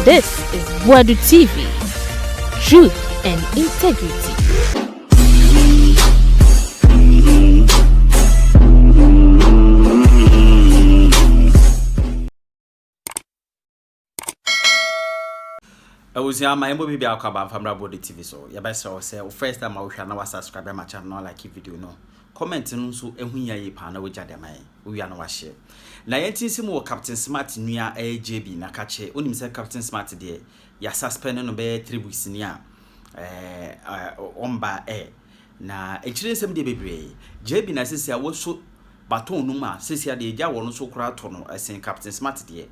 This is Boadu TV. Truth and integrity. I was young, my MPP be from Boadu TV. So, you better say, first time I will subscribe to my channel, like video no. Comment no so ehun ya ye pa na wogya de mai we ya na wa share na yentin sim wo Captain Smart nua JB na ka che onim se Captain Smart de ya suspend no be 3 weeks ni a omba na echire nsem de bebre JB na sisi a wo so baton no ma sisi a de gya wo no so kura to no esen Captain Smart de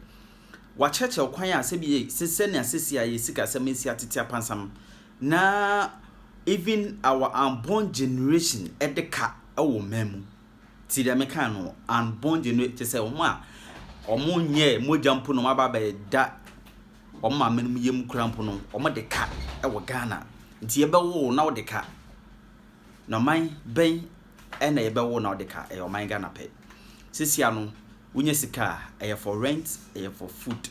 wa cheche kwan a se bi sisi na sisi a ye sika se mensi atete apansam na even our unborn generation edeka awo memu ti de meka no unborn generation te se omo nye mojampo no maba be da omo amenu yem krampo no omo de ka ewo Ghana nti ye be wo na wo de ka no man ben na ye be wo na wo de ka e o man Ghana pe sisia no wunye sika e for rent e for food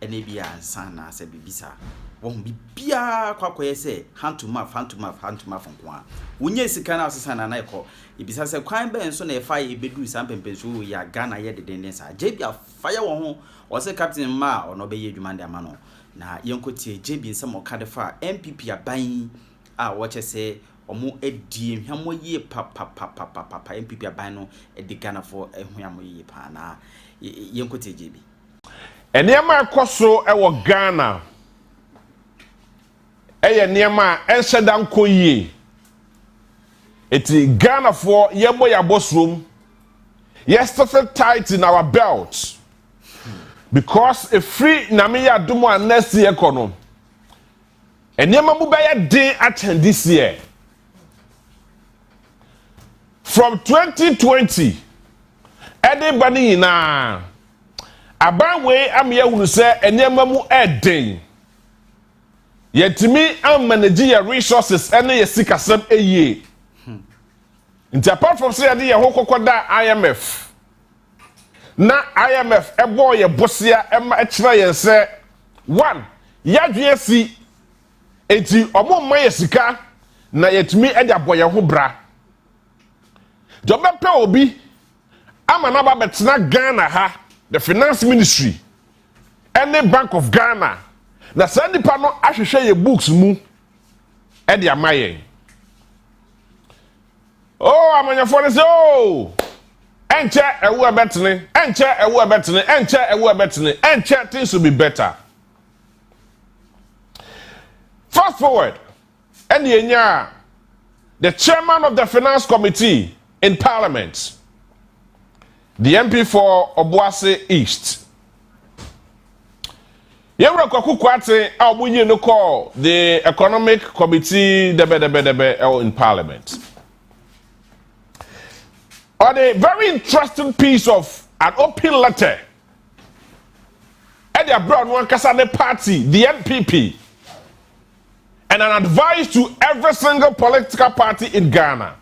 ene bia sana se bibisa won bibia kwakoye se hand to mouth nkoa wunye sika na osesa na naiko ibisa se kwan ben so na e fa ye bedu sampempenso ya Ghana ye dedenden sa JB afaya wo ho o se captain ma ono be ye dwuma ndama no na yenkotie JB nsem o kade fa NPP aban a wo che se omo edie hwamo ye papa NPP aban no edi Ghana for ehwamo ye pa na yenkotie JB enema ekoso ewo Ghana eye niema enhyeda nkoyie eti Ghana for yebo ya bosrom yesterday tight in our belt because a free name ya domo next year kono eniema mu baye din attend this year from 2020 anybody na abanwe amye hunu se eniema mu edin yetimi am manage your resources ene ye sikasem eye nti apart from say ade ye hokokoda IMF na IMF ebo ye bosia ema ekira ye se one yadwe si enti omo mma ye sika na yetimi ede aboye ho bra jobepe obi ama na ba betena Ghana ha the finance ministry any Bank of Ghana na sandipa no ahwehwe ye books mu e de amaye oh amanyafo ne se oh enche ewu ebetene enche things will be better fast forward and the chairman of the finance committee in parliament the MP for Obuasi East Yewra kwaku kwate a obunye no call the economic committee debe in parliament. On a very interesting piece of an open letter at the abroad one kasane party, the NPP, and an advice to every single political party in Ghana.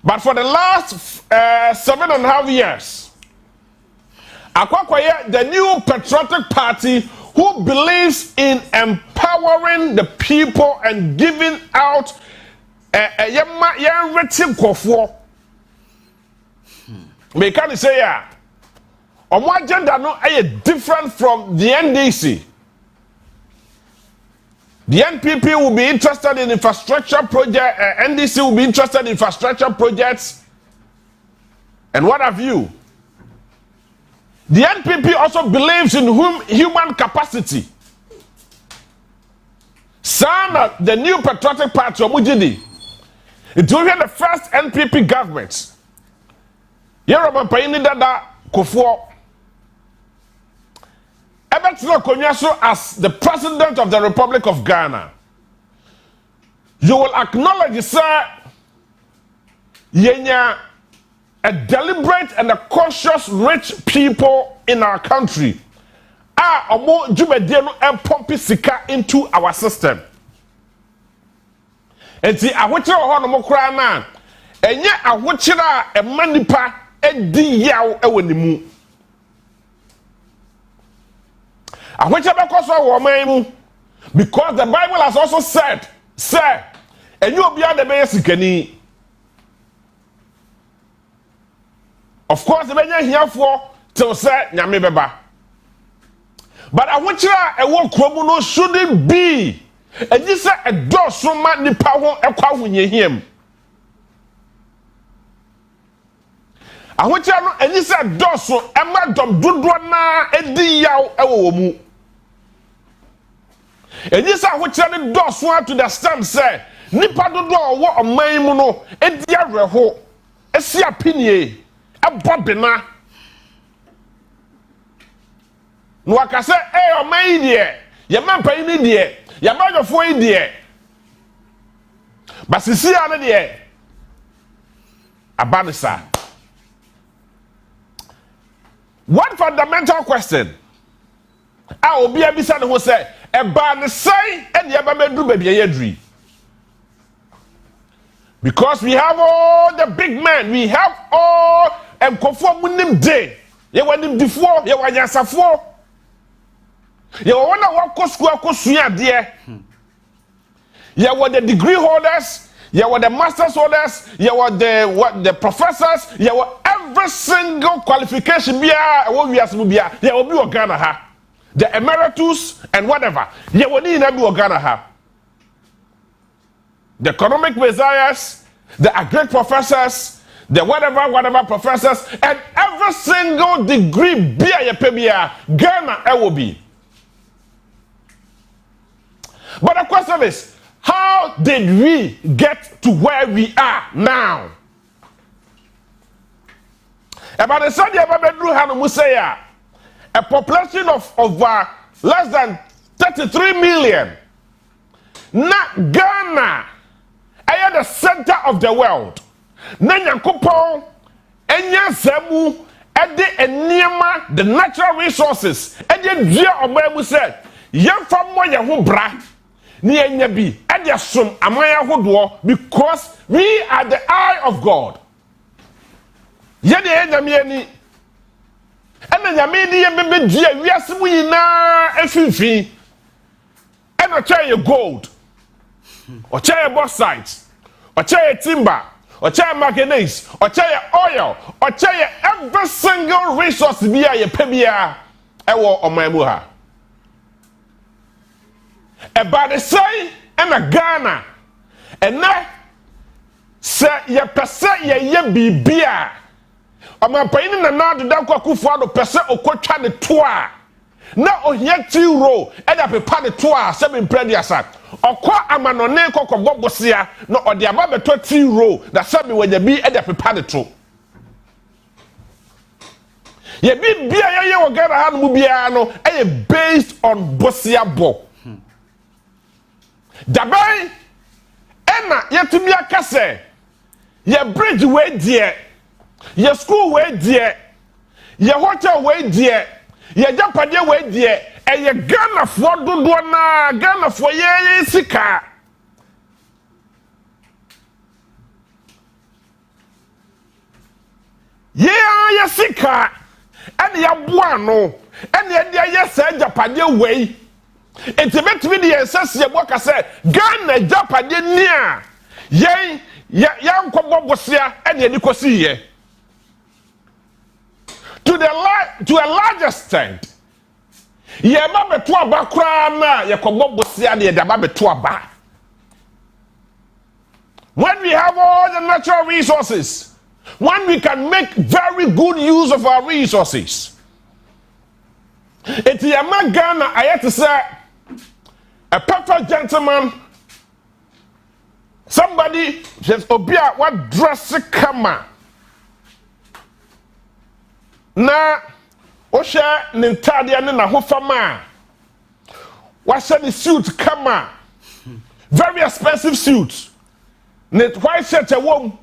But for the last 7.5 years, Akwakwaya, the new patriotic party who believes in empowering the people and giving out written kofo. Me can say ya. Omo agenda no different from the NDC. The NPP will be interested in infrastructure project. NDC will be interested in infrastructure projects. And what have you? The NPP also believes in human capacity. Sana, the new patriotic party, Omujidi, it will be the first NPP government. Yoruba Paini Dada Kufuor. Ebetuno Konyaso as the president of the Republic of Ghana. You will acknowledge, sir, Yenya, a deliberate and a conscious rich people in our country are omo jumediano and pumping sika into our system. And see, I want you to know na enye ahochira e manipa edi yaw e wonimu. which because of because the Bible has also said, sir, and you be the basic. Of course, the many here for till say nyame beba. But I want you a work no shouldn't be. And this a door so man the power a kwa hunye him. I want you to know, and this a door so a madam dudwana edi yaw ewo mu. And this a which the door so to the stand say nipa dodo wo oman mu no edi areho esi apinie e bobena. No aka say oman yi de ye mampa yi de ye bagofo yi de basisi ane de abanisa. One fundamental question I will be a bisa ne ho say e ba ne sai e de ba medu ba bia yadri. Because we have all the big men, we have all enkofo munim day. Ye wanim difo, ye wanyasafo. Ye wona wako school akosua de. Ye were the degree holders, ye were the masters holders, ye were the professors, ye were every single qualification bia wo wiase bia ye obi Ghana ha. The emeritus and whatever. Ye woni na bi Ghana ha. The economic messiahs, the agric professors, the whatever professors, and every single degree bia ye pebia Ghana will be. But the question is, how did we get to where we are now? About the Saudi Arabia, a population of less than 33 million. Not Ghana. I am the center of the world. Nanya kupon, enya zemu, ede enyema, the natural resources. Ede dia obamu said, yem famo ye ho bra, ni enya bi, ede som amaya hodo, because we are the eye of God. Yede enya mieni, ena nyame di ye bebe dia, wiase mu yina efinfi, ena chaye gold. Ochaye bauxite, ochaye timber, ochaye manganese, ochaye oil, ochaye every single resource biya ye pebia ewo omamu ha. Eba de say ena Ghana ena se ye pese ye bibia omampani na nadu da kwa Kufuado pese okotwa ne toa na ohia tiro eda pepa ne toa se be mprediasa okwa amanone kokko bobosia no ode aba beto tiro na sabi wanya bi eda pepa ne to ye bi bia ye wo Ghana ha no bia no based on bosia bo dabai ena yetumi akase ye bridge we die ye school we die ye hotel we die ye japade we die eye Ghana fo dodo na Ghana fo ye sika ye sika ene ya boa no ene ye ye sa japade we entimetimi de yensase ye boka se Ghana japade ni a ye ya nkobobosea ene ni kosi ye to a large extent. Ye ba beto aba kra na ye kobobosia de da ba beto aba. When we have all the natural resources, when we can make very good use of our resources. Eti yama Ghana ayet say a perfect gentleman, somebody says obia what dress kama na osha nintade ne na hofama washa the suit kama very expensive suit ne white shirt a wom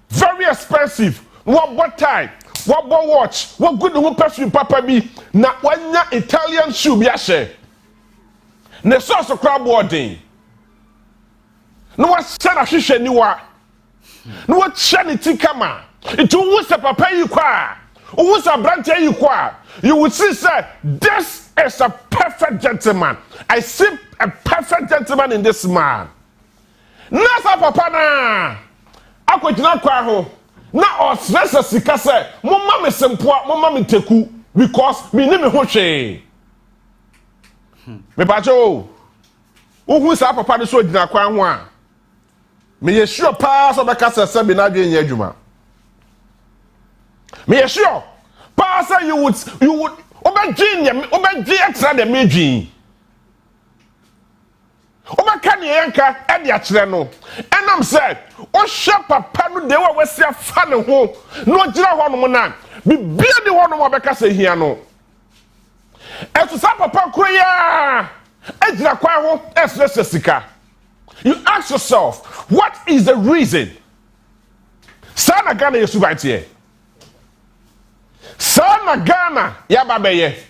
very expensive what tie what watch what good who perfume papa bi na wanya Italian shoe bi ahye ne sauce crab boarding no wa sana hwehwe ni wa no wa hye ne ti kama itu wusa papa yi kwa Uwusa brante yi kwa you would see, sir, this is a perfect gentleman. I see a perfect gentleman in this man. Nasa papa na akwegyina kwa ho na osresa sika se momma me sempoa momma me teku because me ni me ho hwe me pacho uhu sa papa de so gyina kwa ho a me ye sure pa so be ka se be na dwe nya adwuma me ye sure pa say you would obegye extra de medwin Oba kan yenka e de akere no enam said o hwe papa no de wa wasi afa ne ho no gira ho no na bibia de ho no obeka se hia no eto sa papa kroya e gira kwa ho esese sika. You ask yourself, what is the reason? Sana Ghana yesu right here. Sana Ghana ya babeye.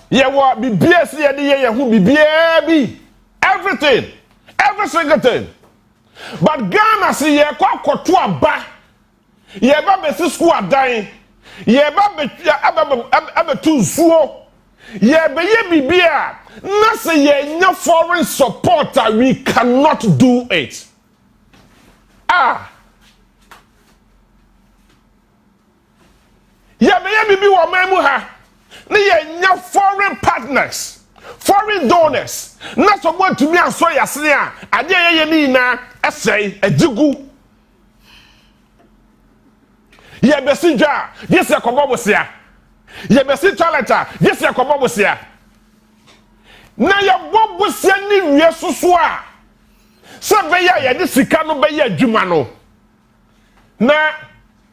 Ye wa bibia si ye de ye hu bibia bi everything, every single thing. But Ghana si ye kwa koto aba. Ye ba be si school adan. Ye ba be abetu nsuo. Ye be ye bibia na say ye nya foreign support we cannot do it. Ye be ye bibi wo mamu ha. Na ye nya foreign partners, foreign donors. Na so go to me aso yase a ade ye ni na esei ajigu. Ye be si dwa, yes ye kobo sia. Ye be si toilet, yes ye kobo sia. Na ye bobo sia ni wie susu a. Se be ye de sika no be ye adwuma no. Na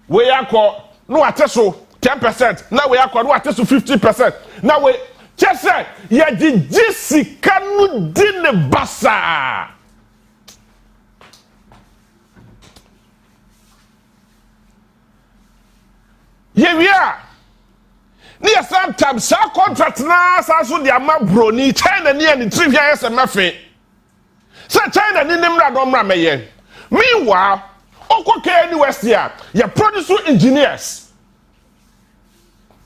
we yakọ no ateso 10%, now we are going to 50%. Now we just say, ya di Jessica no dine basa. Ye we are. Near sometimes, sa contract na sa so the ama broni China near the 3 years and nothing. Say China ni nimra domra meye. Meanwhile, oko ke West here, ya produce engineers.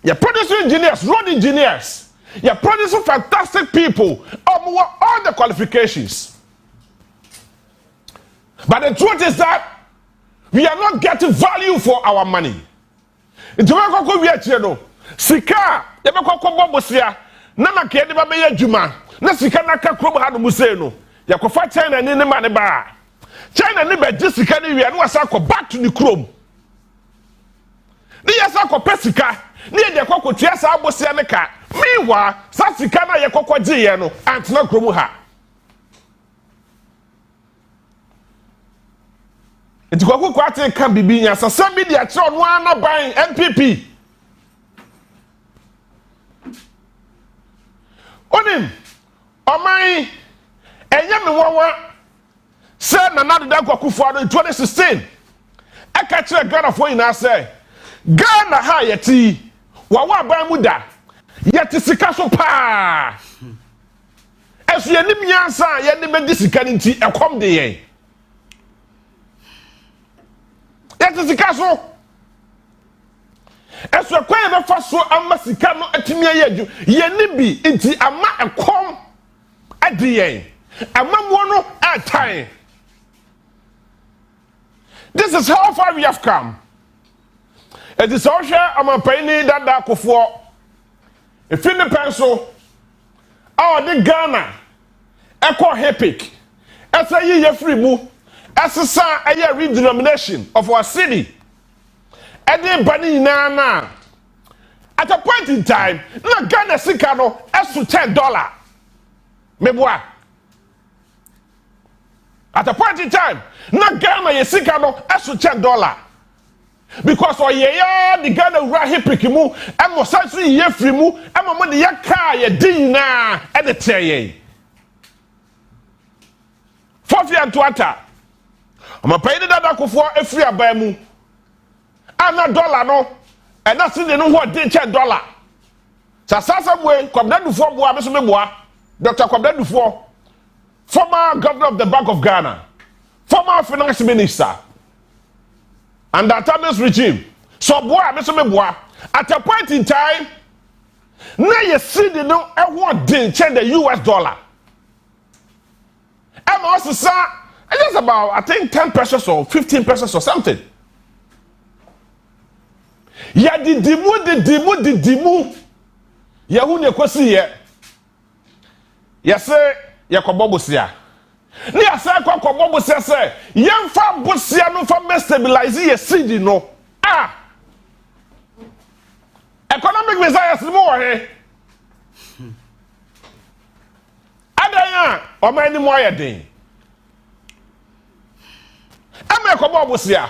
You're producing engineers, road engineers. You're producing fantastic people. All the qualifications. But the truth is that we are not getting value for our money. Sika, bobosia, nana kedi babe ye juma, na sika naka krobo hanu museno. Yakofa China ni mane ba. China ni be sika ni wi anu asa ko back to the chrome. Ni yasa ko pesika. Ni de kokko tia sa abosia ne ka miwa sa sika na ye kokko giye no antena kromu ha enti kokko kwate ka bibi nya sa sabi dia che ono ana ban NPP onim oman enye me wowa se na nadu da kokufo ado 2016 aka kire Ghana fo ina say Ghana ha yeti wawa ban mu da yeti sika so pa esu yenim yansa ye ne be sika nti ekom de yen yeti sika so esu ekwan be fa so amma sika no atimi ayeju ye ne bi nti amma ekom ade yen amma mo no atai. This is how far we have come. It is also a penny that kofo. If in the pencil, the Ghana, echo epic, as a year free move, as a son, a year redenomination of our city. And then Bani Nana. At a point in time, na Ghana Sikano as to $10. Meboa. At a point in time, na Ghana Sikano as to $10. Because o ye ya the Ghana ura hiprikimu e mo sanso ye frimu e mo de yaka ye din na e de teye fofi antoata o ma pay de dada kofo afri aban mu ana dollar no e na se de no ho de $10 sasa bwe kwabda dufo bo abeso meboa Dr. Kwabda Dufo, former governor of the Bank of Ghana, former finance minister. And that time this regime, so boy, Mr. Meboa, At a point in time, now you see the no everyone didn't change the US dollar. I'm also saying it's about I think 10 pesos or 15 pesos or something. Ya the dimu. Ya who ne kwasi ye. Ya say ya kobobosia. Ni ya say kobobosia say yemfa bosia no fa stabilize ye seed no. Ah. Economic desires no more here. Adanya o ma ni mo ayedin. Ame kobobosia.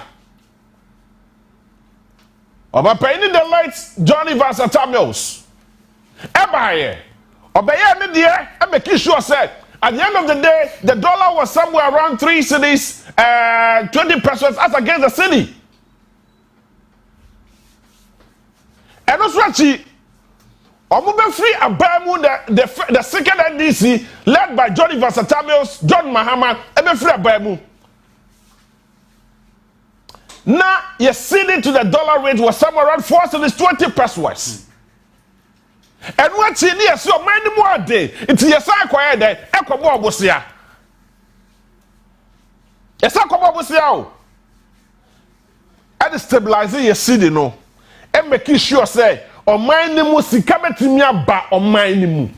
Oba paying the lights Johnny Versatile Mills. Ebaye. Obeye me there and make sure said at the end of the day the dollar was somewhere around 3 cities 20 pesos as against the city. And also actually Omube free abamu the second NDC led by Johnny Versatile Mills, John Mahama, ebe free abamu. Now, your ceding to the dollar rate was somewhere around 4 cities 20 pesos. And what's in here? So, many more day. It's yes, I acquired that. Echo Bobusia. Yes, I come Bobusia. And stabilizing your city, no. And making sure, say, or my name was coming to me about on my name.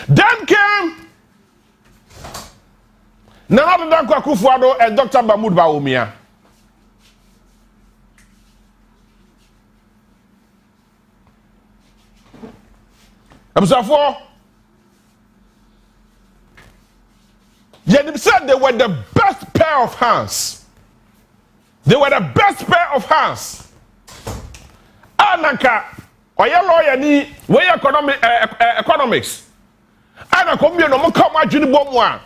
Then came. Nana Dankwa Kufuado and Dr. Mahmoud Bawumia. I'm sorry for. They said they were the best pair of hands. They were the best pair of hands. Anaka, oya lawyer ni, way economics. Anaka, no more come out juni bomwa.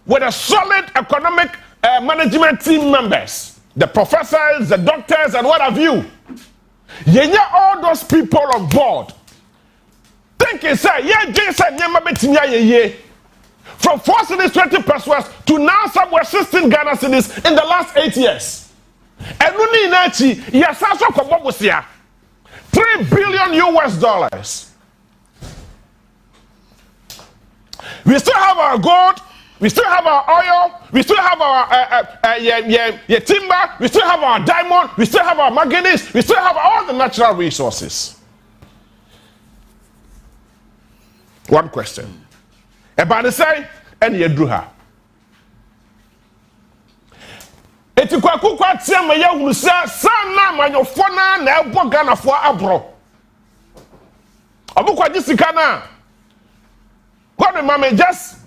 With a solid economic management team members, the professors, the doctors, and what have you. You all those people on board. Thinking, say, from 4 cities, 20 pesos to now somewhere 16 Ghana cities in the last 8 years. And Nuni Nachi, yes, also Kobobusia. $3 billion US. We still have our gold. We still have our oil, we still have our timber, we still have our diamond, we still have our manganese, we still have all the natural resources. One question. About the say, and you drew her. Eti kwa kukwa tia me ya wusa sana manyofo na ebo Ghana fo abro. Obukwa jisika na. Kwa me just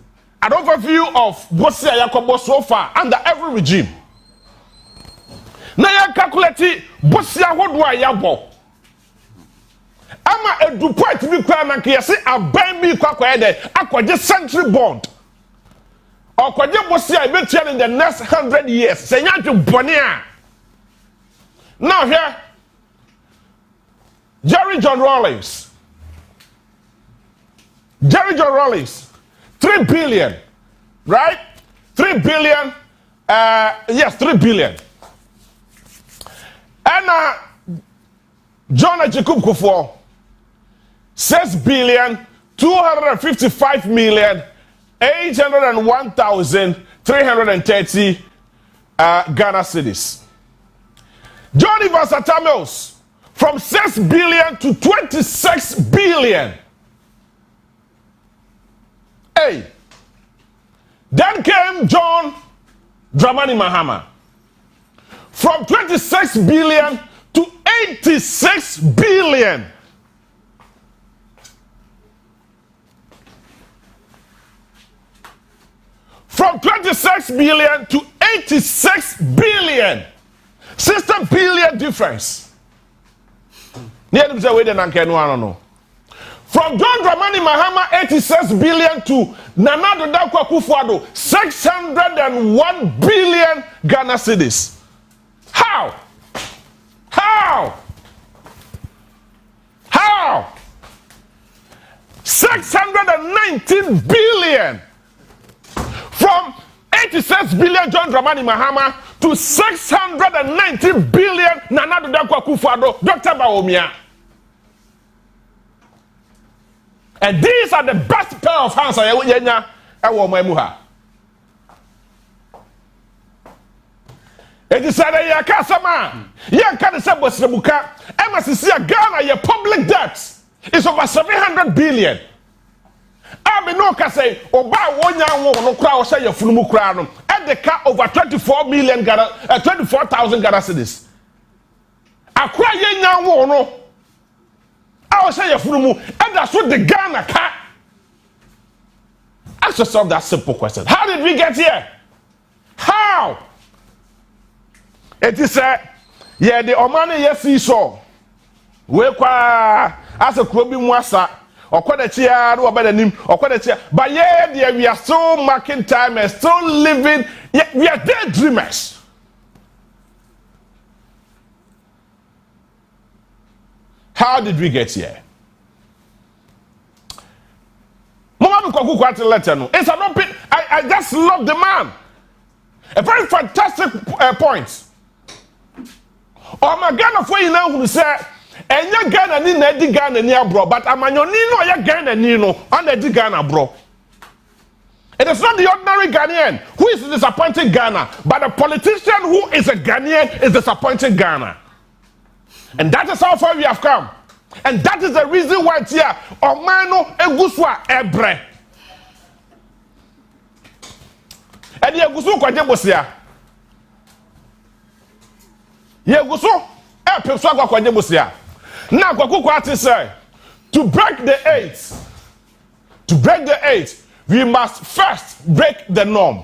an overview of Bosia Yakobo so far under every regime. Na ya calculate Bosia hodwa yabo. Ama edu point bi kwa na ke yesi aban bi kwa ede akwaje century bond. Okwaje Bosia ebetia in the next 100 years. Se nyantu bone a. Now here Jerry John Rawlings, 3 billion, right? 3 billion, yes, 3 billion. And John Jacob Kufuor, 6 billion, 255 million, 801,330 Ghana cedis. Johnny Versatile Mills, from 6 billion to 26 billion. Hey, then came John Dramani Mahama, from 26 billion to 86 billion. From 26 billion to 86 billion. 60 billion difference. From John Dramani Mahama, 86 billion to Nana Dankwa Kufuor, 601 billion Ghana cedis. How? 619 billion. From 86 billion John Dramani Mahama to 690 billion Nana Ado Dankwa Akufo-Addo, Dr. Bawumia. And these are the best pair of hands I ever had. It is said that you can't say Bosrebuka. MSC Ghana, your public debt is over 700 billion. I mean, no can say, Oba 1 year no crowd say your full crown, and the car over 24 million Ghana, 24,000 Ghana cedis. I cry ye now, no. I will say your full and that's what the Ghana car. Ask yourself that simple question. How did we get here? How? It is yeah, the Omani yes saw. We kwa as a Krobi Mwasa or Quadatia or Bedanim or Quadatia. But yeah, dear, we are still marking time and still living. Yeah, we are daydreamers. How did we get here? Mama Kwaku Kwati letter no. It's an open. I just love the man. A very fantastic point. Oh my Ghana for you now who say enya Ghana ni na di Ghana ni abro but amanyo ni no ya Ghana ni no on di Ghana bro. It is not the ordinary Ghanaian who is disappointing Ghana, but the politician who is a Ghanaian is disappointing Ghana. And that is how far we have come. And that is the reason why it's here. Omano eguswa ebre. And yegusu kwa jebosia. Yegusu epeswa kwa jebosia. Now kwa kukwati say, to break the eight, we must first break the norm.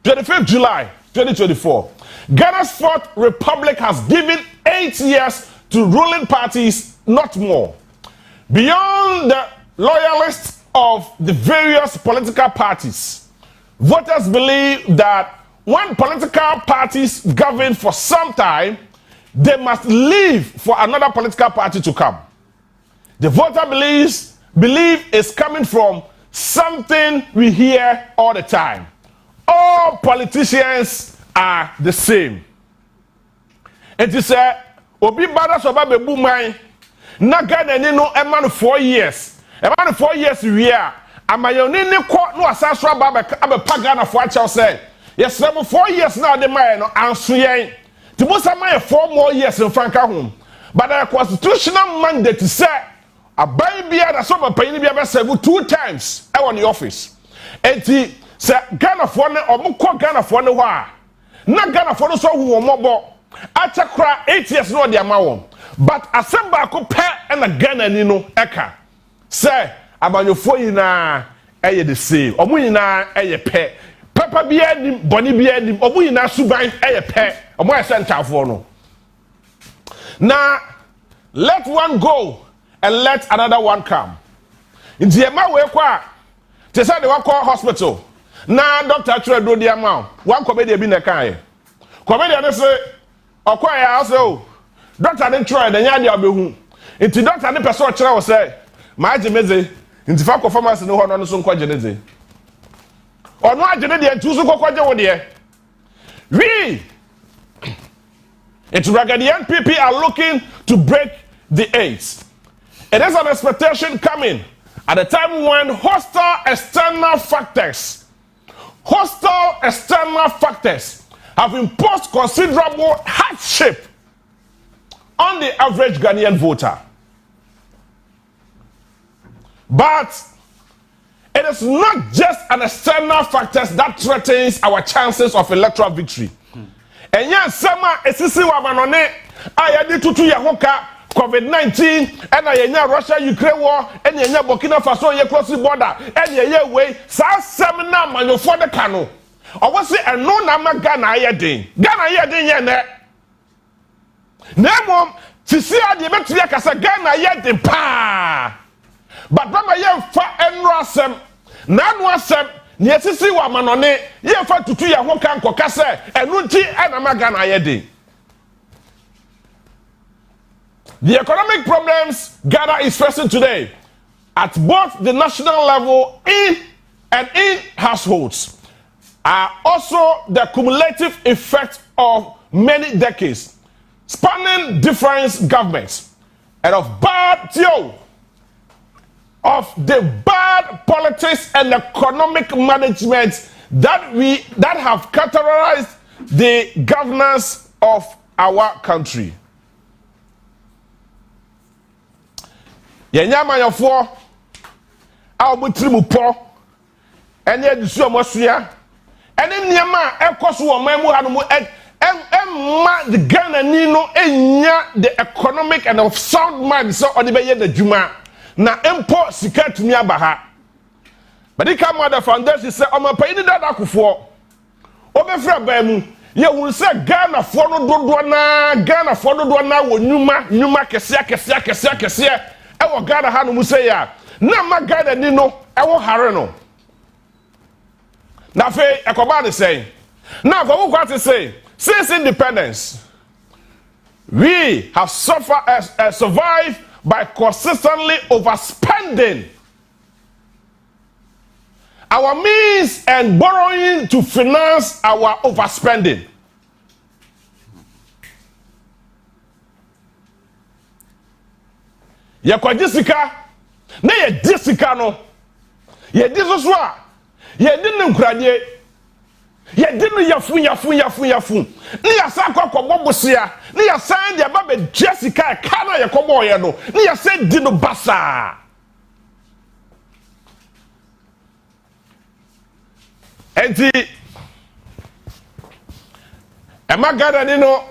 25th July 2024. Ghana's fourth republic has given 8 years to ruling parties, not more. Beyond the loyalists of the various political parties, voters believe that when political parties govern for some time, they must leave for another political party to come. The voter belief is coming from something we hear all the time. All politicians are the same. It is a Obi Bada Soba Bebu Mai na Ghana ni no a man 4 years. A man 4 years we are. Amayoni ni ko no asasra ba be Ghana for a say. Yes, 4 years now the man no anso yen. The most of 4 more years in Franca home. But the constitutional mandate to say a baby that some pay be serve 2 times on the office. And he say Ghana for ne or mukọ Ghana for ne wa. Na Ghana for no so who mo Achakra 8 years no dia ma. But asemba ko pe na Ghana ni no eka. Say abanyofo yina eye the same. Omo yina eye pe. Papa bi adim, boni bi adim. Omo yina suban eye pe. Omo esentafo no. Now let one go and let another one come. In the ema we kwa te say they wa call hospital. Na doctor try do dia ma. One comedy bi na kan ye. Comedy na say okwa ya say o. Doctor dey try the nya dia obehu. Nti doctor ne person kire wo say ma agemeze. Nti fa ko pharmacy no ho no so nkwa geneze. Ono agene de ntu so kokwaje wo de. We it's like the NPP are looking to break the eight. It is an expectation coming at a time when hostile external factors have imposed considerable hardship on the average Ghanaian voter. But it is not just an external factors that threatens our chances of electoral victory. And yes, summer esisi wa manone ayadi tutu ya hoka COVID-19 and ayenya Russia Ukraine war and yenya Burkina Faso ye cross border and ye way sa seminar manofo de kano. Owo se eno na ma Ghana ayedin. Ghana ayedin ye ne. Nemo sisi ade betua kasa Ghana ayedin pa. But mama ye fa enro asem na anu asem Niesisi wa manone ye fa tutu ya ho kan kokase enu nti enama Ghana ayede. The economic problems Ghana is facing today at both the national level and in households are also the cumulative effect of many decades, spanning different governments, and of the bad politics and economic management that have characterized the governance of our country. Yenya mayofo a obutrimu po ene edisu omosoya ene niema ekoso wo man mu hanu emma the Ghana ni no enya the economic and of sound mind so ode be ye da dwuma na empo sika tumi abaha Medika mother foundation say omapayi ni dada akufo obefra ba mu ye hu se Ghana fo no dodo na wo nyuma kese ewo Ghana ha no mu say ya na ma Ghana ni no ewo hare no na fe ekoba de say na go go to say since independence we have survived by consistently overspending our means and borrowing to finance our overspending. Ye kwa jisika na ye jisika no ye disoso a ye di ne nkurade ye di no yafu ni ya sa kwakọ bobosia ni ya san de ba be jisika ka na ye kobo ye no ni ya se di no basa enti ema gada ni no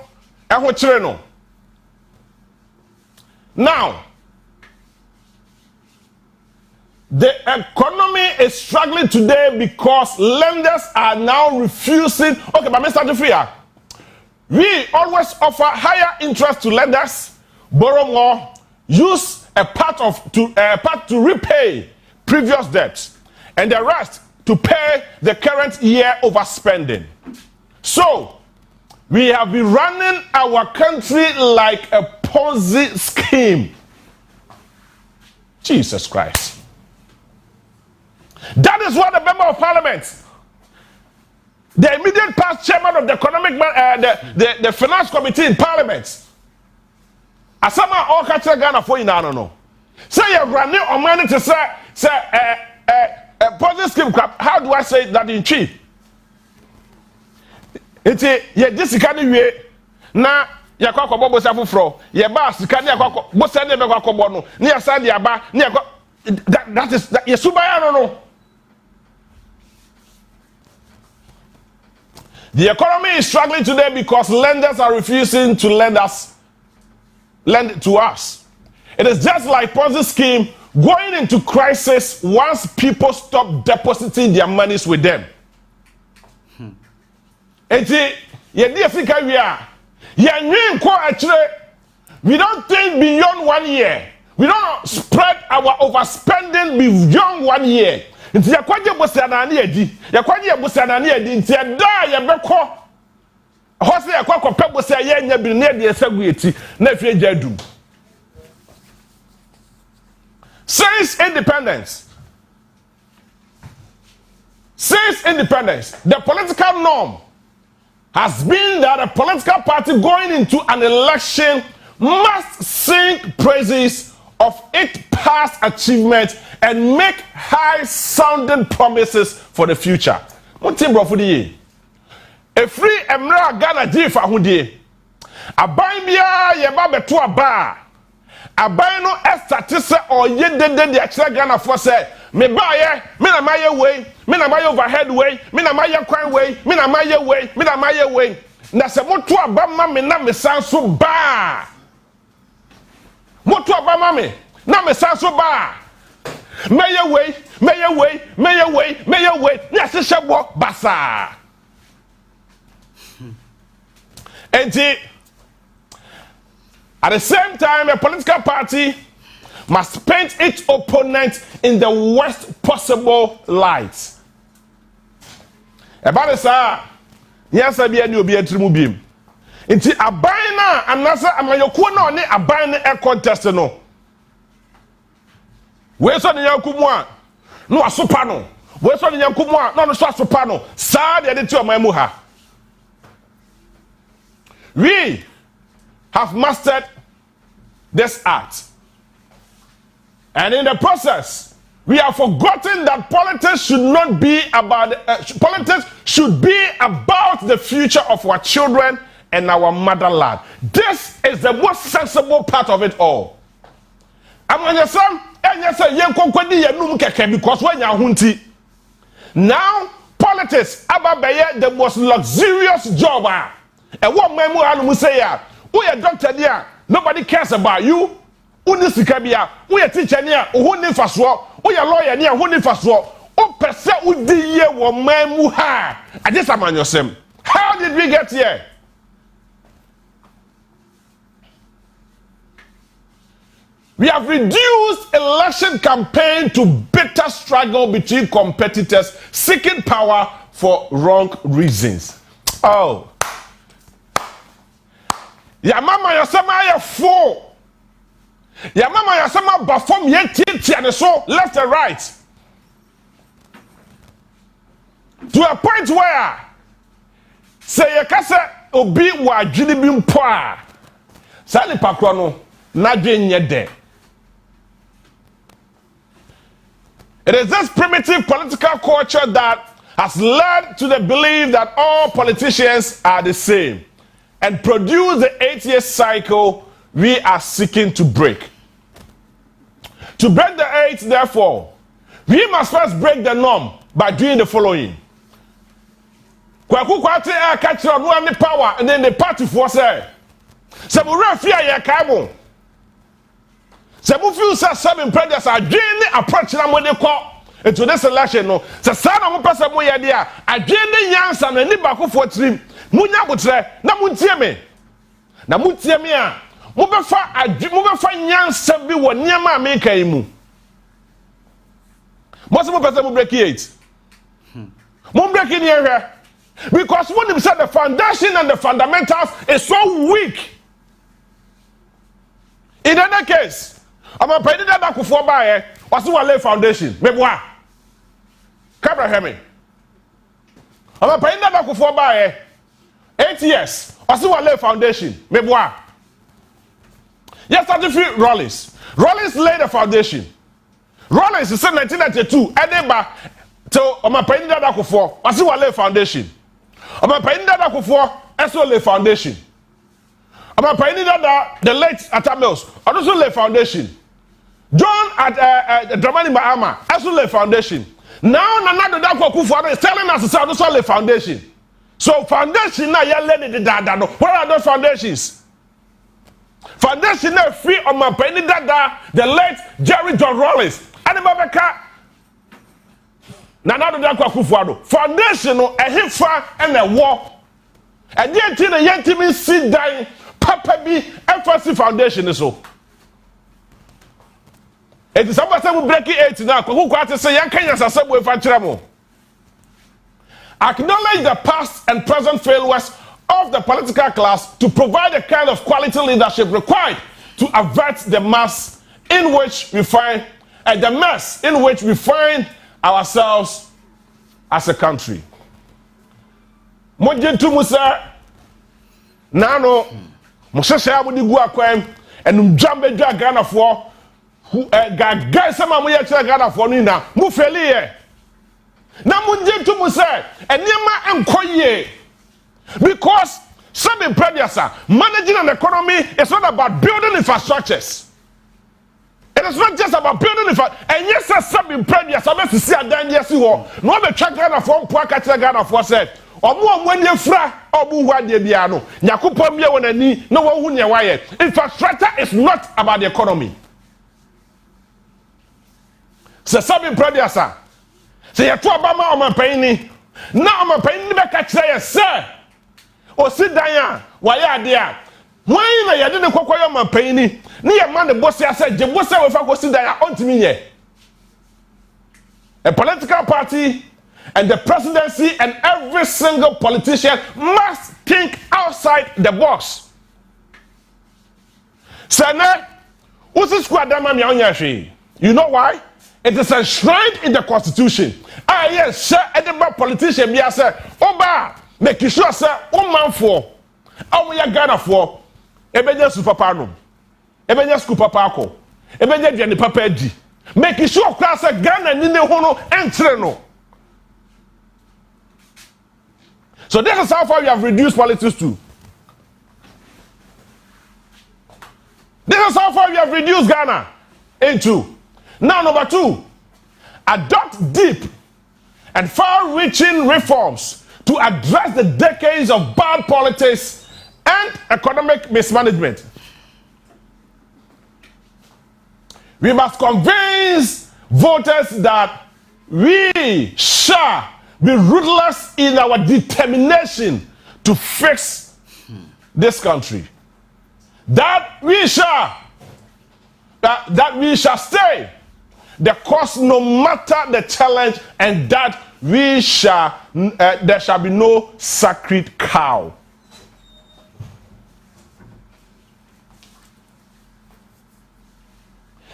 eho kire no now the economy is struggling today because lenders are now refusing. Okay, but Mr. Jeffrey, we always offer higher interest to lenders, borrow more, use a part to repay previous debts, and the rest to pay the current year overspending. So, we have been running our country like a Ponzi scheme. Jesus Christ. That is what the member of parliament, the immediate past chairman of the the finance committee in parliament, Asama all catch Ghana for no. Say you're running on money to say Ponzi scheme. How do I say that in chief? It's this kind of way na yakwa bobo safu fro ye ba sika na yakwa bo se ne be kwa kobo no ne yasa de aba ne yakwa that is that yesubaya no. The economy is struggling today because lenders are refusing to lend to us. It is just like Ponzi scheme going into crisis once people stop depositing their monies with them. We don't think beyond 1 year. We don't spread our overspending beyond 1 year. Nti yakwaje bosiana na edi yakwaje bosiana na edi nti da ye beko hose yakwa pe bosia ye nya bi na de esagu eti na afie jadum. Since independence, the political norm has been that a political party going into an election must sing praises of its past achievements and make high-sounding promises for the future. What team bro for the year? A free Emra Ghana G for Hudi. A bambia yeba betu aba. A bino estatisa or ye did the extra Ghana for say, me buy me na my way, me na my overhead way, me na my crime way, me na my way, me na my way. Na se motu aba mame na me sanso ba. Motu aba mame na me sanso ba. May your way. Yes, it's a walk basa. And at the same time, a political party must paint its opponent in the worst possible light. About this, yes, I be a new be a trimubim. Into a bina and Nasa Amayokuna ne a bina air contest no. Where's on the Yakumwa? No, a supano. we so nyankomo a no no so asopa no saa de ti oman ha. We have mastered this art, and in the process we have forgotten that politics should not be about politics should be about the future of our children and our motherland. This is the most sensible part of it all. Amanyasam enyasa yenkonkodi yanum keke because when hunti. Now politics ababeye the most luxurious job. And what my mu say ya, we are doctor there, nobody cares about you. Uni sikabia, we are teacher near, who ni faswo, we are lawyer near, who ni faswo. O pese udi ye wo my mu ha. I just am on yourself. How did we get here? We have reduced election campaign to bitter struggle between competitors seeking power for wrong reasons. Oh. Ya mama yasema ya fool. Ya mama yasema perform yeti and so left and right. To a point where say ya kasa obi wa adwini bi mpo a sali pakro no na dwenye de. It is this primitive political culture that has led to the belief that all politicians are the same and produce the 8-year cycle we are seeking to break. To break the 8, therefore, we must first break the norm by doing the following. Kwaku kwate a catch on one power and then the party for say. Some fear ya kabo. Some feel some predators are doing approach na mo de call into this election no. So sana mo pesa mo ya dia. Agene yansa na ni bako for trim. Munya botre na muntie me. Na muntie me a mo be fa nyansa bi wo niam a me kai mu. Mo se mo pesa mo break it. Mo break it here. Because when they said the foundation and the fundamentals is so weak. In any case, I'm a penny that back for buy what's the lay foundation? Meboa. Cabra hear me. I'm a penny that back for buy 8 years. What's the lay foundation? Meboa. Yes, 33 Rollins. Rollins laid the foundation. Rollins is 1992. Edinburgh to I'm a penny that back for what's the lay foundation? I'm a penny that back for SO foundation. I'm a penny that the late Atamils also lay foundation. John at Dramani Bahama, Asule Foundation. Now, another Dako Kufuado is telling us to Asule Foundation. So, foundation now, you're learning the dada. What are those foundations? Foundation now free on my penny dada, the late Jerry John Rollins. And the Babaka. Nanado Dako Kufuado. Foundation, a hifa and a war. And yet, in a yet, sit down, Papa B, FSC Foundation is so. It is somebody who break it now. Who got to say, I can't say, acknowledge the past and present failures of the political class to provide the kind of quality leadership required to avert the mess in which we find ourselves as a country. Mojentu Musa Nano Mushasha Abudi Guaquem and Jambe Ghana for who guys some of Ghana for Nina Mufeli. Namunjentu Musa and Yama and Koye. Because some in Prediasa managing an economy is not about building infrastructures. It is not just about building infrastructure. And yes, some in Prediasa, I'm to see a dan yes, you are not the track Ghana for Paka Ghana for said. Or more when you fra or Buwa de Biano. Yakupamia when a knee, no one who near wire. Infrastructure is not about the economy. So some in Prediasa. Say you're too Obama on my penny. Now I'm a penny back at say, sir. Or sit down, why are there? Why I didn't acquire my penny? Near man the boss said, the boss if I was sit down on to me. A political party and the presidency and every single politician must think outside the box. Sana, what's the squad that you know why? It is enshrined in the constitution. Yes, sir, any politician be say, Oba, make sure say, man for, we are Ghana for, ebenya super panum, ebenya super pako, ebenya diani papa edi. Make sure class Ghana ni ne hono entre no. So this is how far we have reduced politics to. This is how far we have reduced Ghana into. Now, number 2, adopt deep and far-reaching reforms to address the decades of bad politics and economic mismanagement. We must convince voters that we shall be ruthless in our determination to fix this country. That we shall stay the course no matter the challenge, and that we shall there shall be no sacred cow.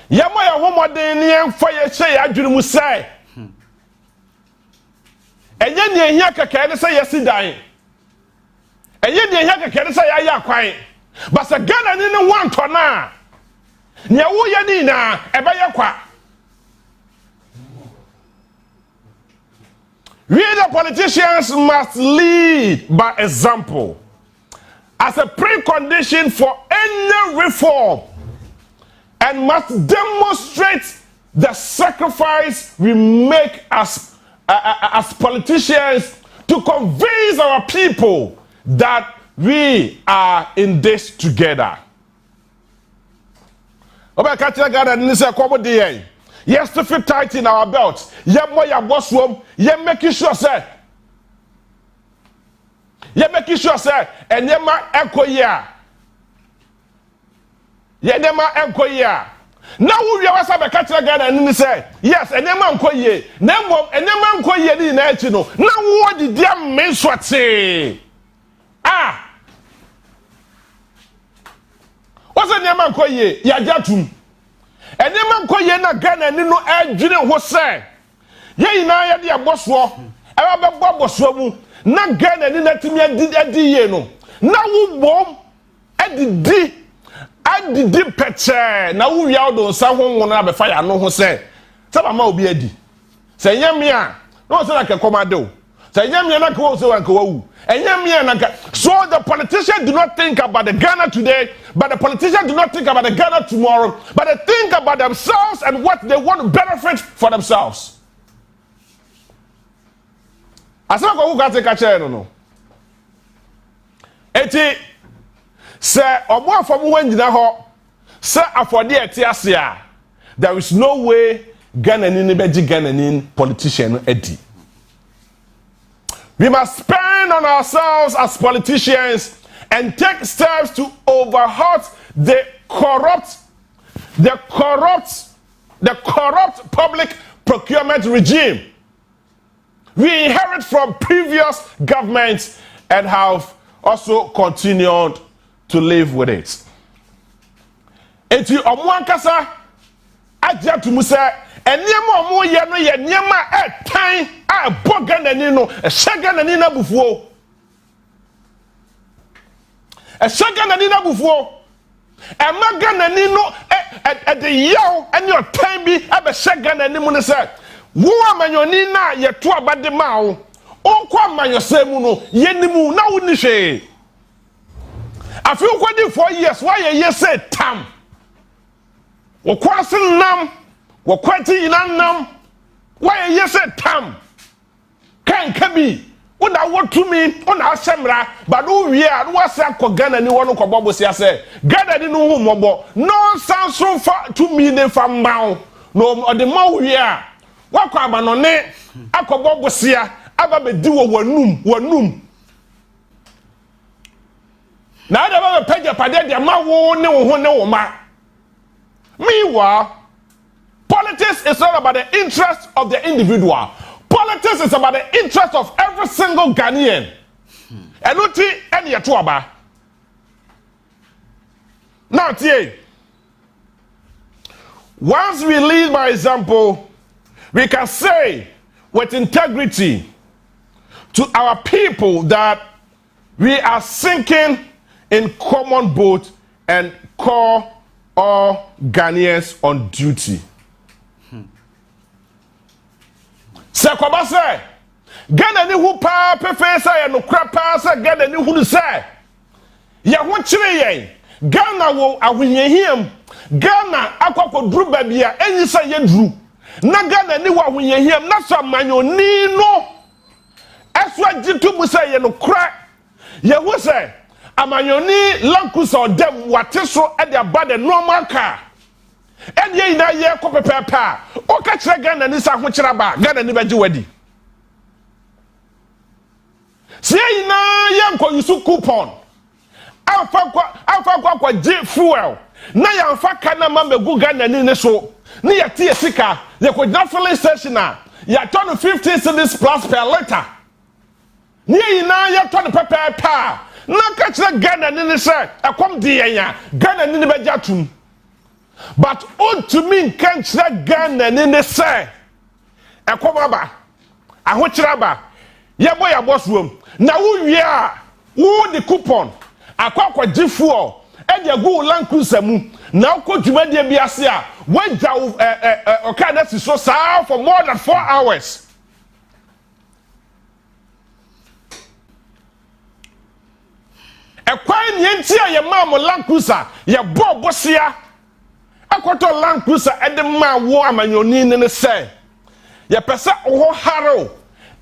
Yama ya homo de ni emfa ye hye adwene mu sai. Enye ne ehia keke ne say yesi dan. Enye ne ehia keke ne say ya ya kwan. But se Ghana ni ne wanto na. Ne wo ye ni na ebe ye kwa. We the politicians must lead by example as a precondition for any reform, and must demonstrate the sacrifice we make as politicians to convince our people that we are in this together. Yes, to fit tight in our belts. Yeah, more ya boss room. Yeah, making sure, sir. Yeah, making sure, sir. And yeah, ma echo ya. Yeah, yeah, ma echo ya. Now we are also catching again and say yes, and then man koye. Nemo and then man koye ni na chino. Now what did them mean what say? Ah. What's the name man koye? Ya jatum. Ene man koye na Ghana ni no adwene ho se ye ina ya de aboso e ba be boboso mu na Ghana ni na timi adi ye no na wo bom adidi peche na wo wi awdo sa ho na be fa ya no ho se ba ma obi adi se nyame a no se na ke komade so the politicians do not think about the Ghana today, but the politicians do not think about the Ghana tomorrow, but they think about themselves and what they want to benefit for themselves. Asama ko who can take a no. Eti se omo afamu wanjina ho se afode etiasia, there is no way Ghana ni beji Ghana ni politician edi. We must spend on ourselves as politicians and take steps to overhaul the corrupt public procurement regime we inherit from previous governments and have also continued to live with it. Eti omwankasa aja tumusa enyema omo ye no ye nyema etan a bogana ni no ehagana ni na bufuo ehagana ni na bufuo emagana ni no de yaw ene otan bi abehagana ni mu ne se wo amanyoni na ye to abade ma wo onko amanyosemu no yenimu na wo ni hwe afi kwadi 4 years why ye say tam wo kwasin nam wo kwati inanam why ye say tam kan kabi una wotumi una asemra but wo wie a no asa ko Ghana ni wono ko bobo sia say Ghana ni no hu mobo no sanso fa to me ne fa mbaw no ode ma wie a wakọ abanone akobobo sia aba bedi wo wanum na ada ba page pade de ma wo ne wo ho ne wo ma. Meanwhile, politics is not about the interest of the individual. Politics is about the interest of every single Ghanaian. Enuti eni yeto aba. Now, once we lead by example, we can say with integrity to our people that we are sinking in common boat and call all Ghanaians on duty. Sekoba say, Ghana ni hu pa pefe say no kra pa say Ghana ni hu say. Ya ho kire yen. Ghana wo ahunyehiam. Ghana akwakwo duru ba bia enyi say ye duru. Na Ghana ni wo ahunyehiam na so manyoni no. Eswa jitu mu say ye no kra. Ye hu say amanyoni lankusa odem wate so e de aba the normal car. And ye na ye ko pepepa o ka kire Ghana ni sa ho kire ba Ghana ni beji wadi se ye na ye ko yusu coupon alfa kwa G fuel na ya mfa kana ma megu Ghana ni so ni ya tie sika ye ko na filling station a ya turn 50 cedis plus per liter ni ye na ye turn pepepa na ka kire Ghana ni se akom de ya Ghana ni beji atum. But to me can't Ghana in the say a comaba a hochiraba ya boy a boss room now we are who the coupon a quack G fuel and ya go land cruiser now could you make the biasia went down okay that's so sour for more than 4 hours. A quite yentia your mom land cruiser ya bob bossia. Akwato land cruiser e de ma wo amanyoni ne say ye pese wo haro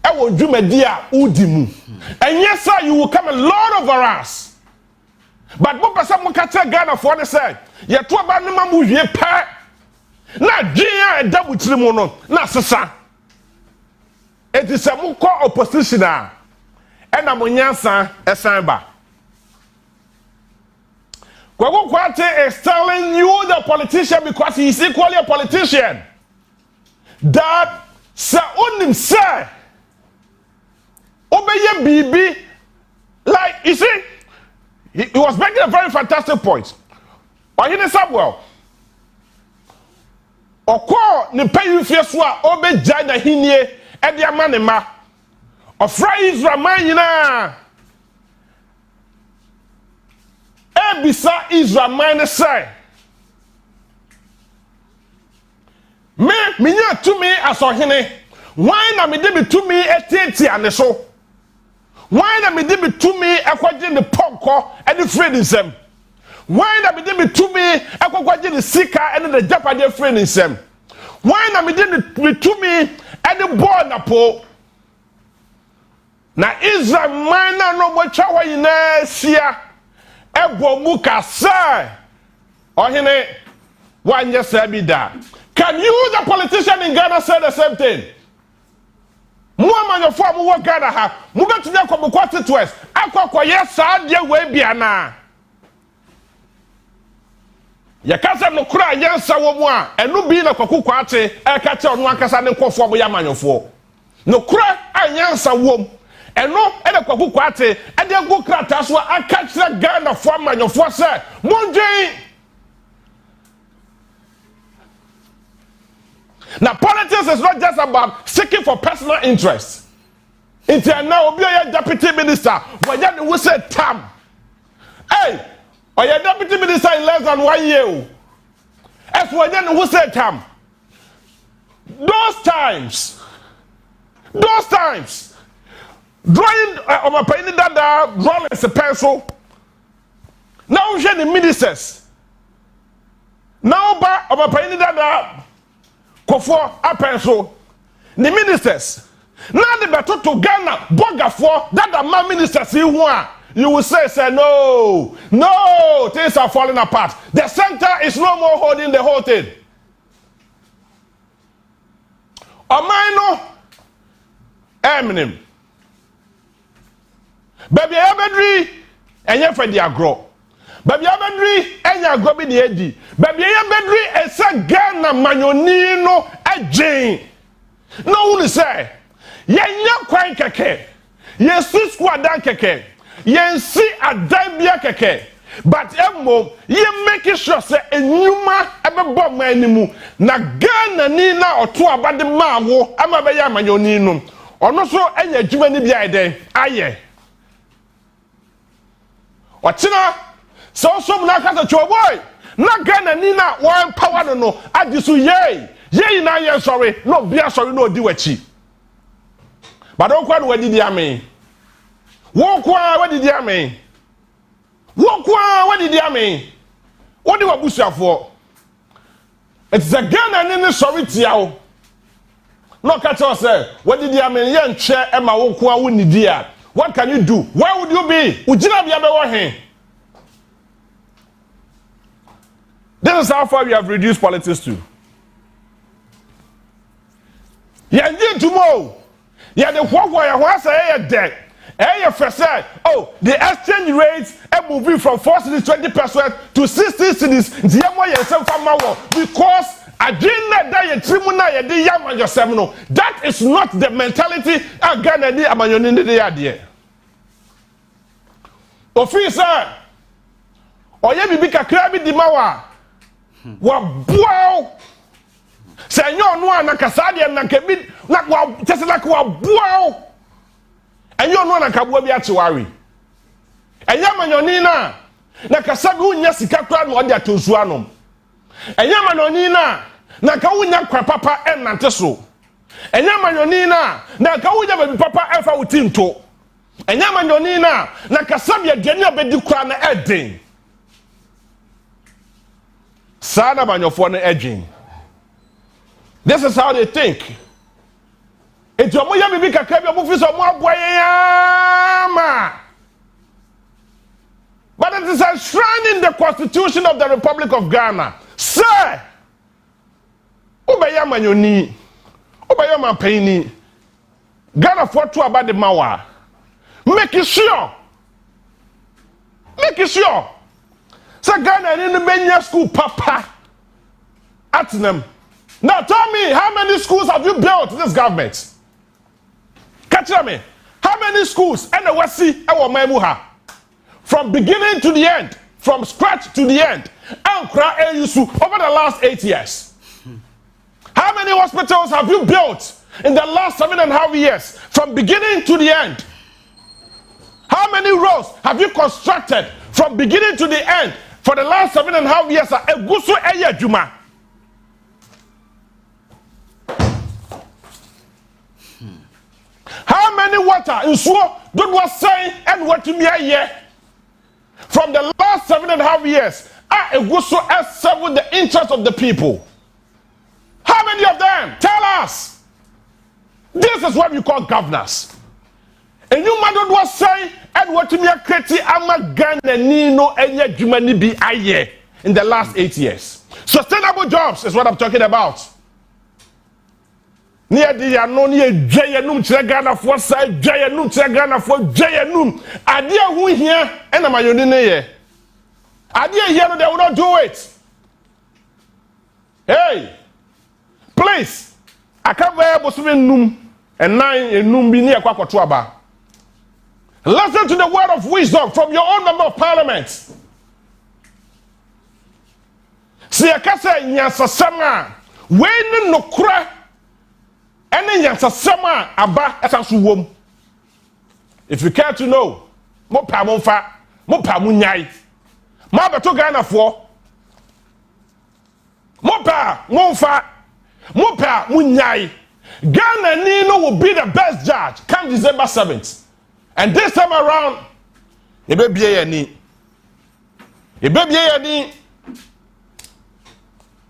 e wo dwumadi a udi mu enye say you will come a lot over us but mo pese mo ka tell Ghana for the say ye to ba ne ma mu hwie pa na dwen a da butiri mu no na sesa it is a mo ko opposition a e na mo nyansa esan ba. Kwate is telling you, the politician, because he is equally a politician, that Sir Onim say, Obeye Bibi, like, you see, he was making a very fantastic point. Or he did well. Oko ni pay fieswa obe jana hinye edi amanema. Ofra Israel man Ebisa Israel man say me nya to me asohene why na me de be to me etieti ane so why na me de be to me ekwaje ne ponko ene friend nsem why na me de be to me ekwaje ne sika ene the japade friend nsem why na me de be to me ene born na po na Israel man na no mo twa wa yina sia ebo mu kasa ohene wanye sabida. Can you, the politician in Ghana, say the same thing? Muama your form of Ghana ha. Muga to them come quarter to us. Aqua yes, dear way biana. Yakasa no cry, yes, a woman, and no being a cocoa quarter, a catcher on one casa and call for Yaman for. No cry, I yes, a womb, and no, and a cocoa quarter, and then go cratas where I catch that Ghana from my for sir. Monday. Now, politics is not just about seeking for personal interest. Until now, be a deputy minister. When you say Tam, hey, or your deputy minister in less than 1 year. As when you say Tam, those times, drawing of a penny that drawing a pencil. Now, we the ministers. Now, of a penny that. Kofo apenso the ministers now the better to Ghana bogafo that the man ministers you will say no things are falling apart. The center is no more holding the whole thing. Omaino Eminem baby abedri enye fe di agro baby abedri enya agro bi de edi baby abedri esa Ghana manyoni no agin no who say yenya kwan keke yesu squadan keke yensi adan bia keke but emo ye make sure say enyuma ebebo man nimu na Ghana ni na oto abade ma wo ama be ya amanyoni no ono so enya adwuma ni bia eden aye Wachina so na kasa boy na Ghana ni na one power no agisu ye na ye sorry no bia sorry no di wachi but don't kwa no wadi ame wo kwa wadi ame wo kwa wadi ame wo di wabusuafo it's a Ghana ni sorry tiawo no catch us say wadi ame ye nhwe e ma wo kwa wo nidi a what can you do where would you be ujina bia be wo hen. This is how far we have reduced politics to. Yeah, tomorrow. Yeah, the what say dead. First said, oh, the exchange rates are moving from 4 cities 20% to 60 cities. Because that is not the mentality of Ghana. Officer, or ye be krabi dimawa. Wa buao se nyo no ana kasade na kebi na wa tese like wa buao enyo no ana kabua bi atewari enya manyoni na kasabi unya sika kra no ode atonsu anom enya manyoni na ka unya kwa papa enante so enya manyoni na ka unya baby papa efa utinto enya manyoni na kasabi adwani obedi kra na eden Sana banyofo edging. This is how they think. It's your moya bibi kakra bi office of but it is enshrined in the Constitution of the Republic of Ghana. Sir, Ubaya manyoni, Ubaya mampaini, Ghana for two about the mawa. Make it sure. So Ghana in the Benya school, Papa. At them. Now tell me, how many schools have you built this government? Catch me. How many schools? And the Wesi, our Maimuha. From beginning to the end, from scratch to the end, over the last 8 years. How many hospitals have you built in the last 7.5 years, from beginning to the end? How many roads have you constructed from beginning to the end for the last 7.5 years? Egusu eye juma. How many water in so don't was saying and what to me a year from the last 7.5 years? Egusu has served the interest of the people. How many of them? Tell us. This is what we call governance. And you man don't was saying and what to me a kreti ama Ghana nino enye jumani bi aye in the last 8 years. Sustainable jobs is what I'm talking about. Near the no near Jayanum Chagana for side Jayanum Chagana for Jayanum. Adia who here and am I yonine? Adia here they will not do it. Hey, please, I can't wear Bosman Num and 9 in Numbi near Kwakwatuaba. Listen to the word of wisdom from your own member of parliament. See, I can say, Yansasama, when no cry, and then Yansasama, Abba, Esansuwom. If you care to know, Mopa Monfa, Mopa Munyai, Mabato Ghana for Mopa Monfa, Mopa Munyai. Ghana Nino will be the best judge come December 7th. And this time around, you be any. Emma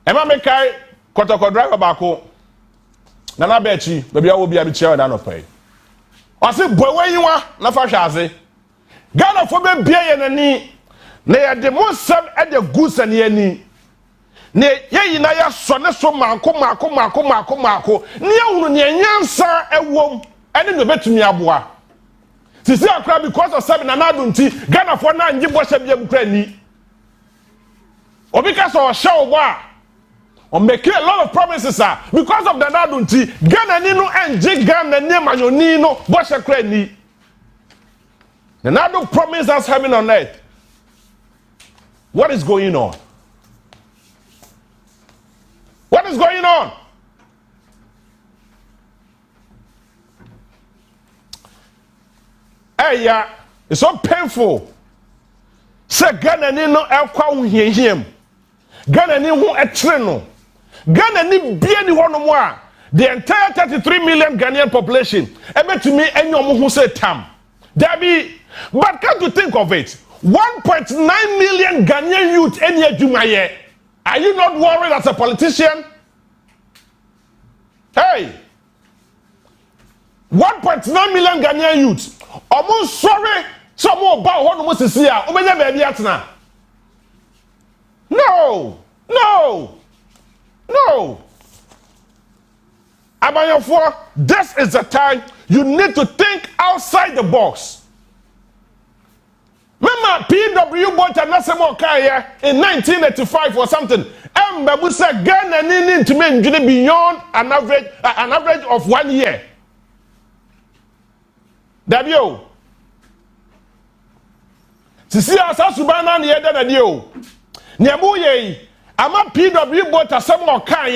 Mekai, Kotoko driver bako. Nana Bechi, baby, I will be a bit chair than pay. I said, boy, where you are, Nafashaze. Ghana for be any. Nay, the most sub at the goose and yenny. Nay, ye na ya sonne so mako. Near Nyansa a womb, and in the bed to me aboa. Sisi akra because of 7 and adunti Ghana for na nji bosha bia mkrani obika so show wa o make a lot of promises because of the adunti Ghana ni no enji Ghana ni mayoni no bosha krani the nadu promise us heaven on earth What is going on? What is going on? Hey, yeah, it's so painful. Say Ghana ni no elkwa unhiem. Ghana ni hu etreno. Ghana ni bia ni hono mo a the entire 33 million Ghanaian population ebe to me enyom hu say tam. Dabi, but come to think of it, 1.9 million Ghanaian youth any adwumaye. Are you not worried as a politician? Hey, 1.9 million Ghanaian youth. Almost sorry, some more about what was this year. No. Abayofo, this is the time you need to think outside the box. Remember, PW bought another more car in 1985 or something. But we said Ghana need to make beyond an average of 1 year. Dabio. Sisi asa subana ni eda na dio. Nyamu ye, ama PW bought some more car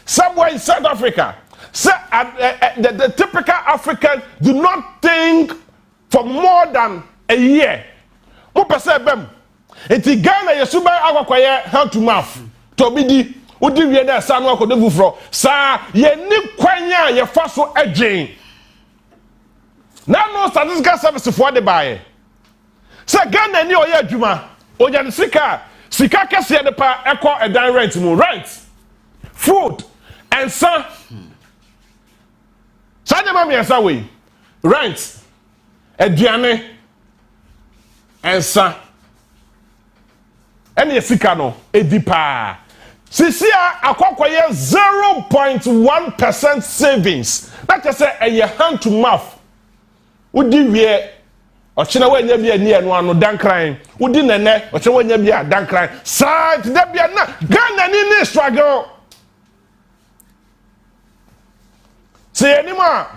somewhere in South Africa. So, the typical African do not think for more than a year. What say bem? Eti Ghana yesuba agwakoye hand to mouth. Tobidi, udi wie na sa no akodevu fro. Sa ye ni kwanya ye fa so agyen. Na no statistical service for the buy. Say Ghana ni oye adwuma. Oja de sika kese de pa ekọ edan rent mu rent. Food and some. Sanya mami asa we. Rent. Aduane and some. Any sika no edipa. Sisia akwakoye 0.1% savings. That just say a hand to mouth. Udi wie ochina wanya bia ni enu anu dankran. Udi nene ochina wanya bia dankran. Sa de bia na Ghana ni struggle. Say anymore.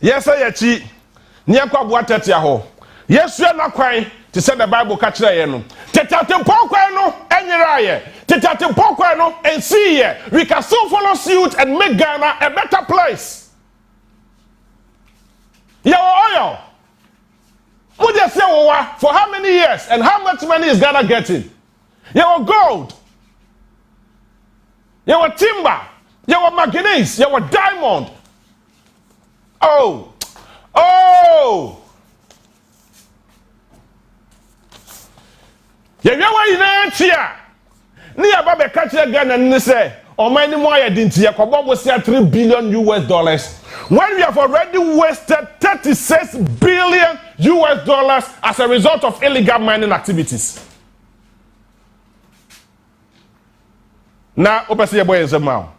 Yes I chi. Ni akwa boa tete aho. Yesu na kwan to say the Bible catch there no. Tetatem pokwan no enyira ye. Tetatem pokwan no and see ye. We can still follow suit and make Ghana a better place. Your oil. Who just say for how many years and how much money is Ghana getting? Your gold. Your timber. Your manganese. Your diamond. Oh. You know why you ain't here? Ni ababe catch Ghana ni say o man ni mo ayedinti ye kobo go say $3 billion. When we have already wasted $36 billion as a result of illegal mining activities. Now, open say boy is a mouth.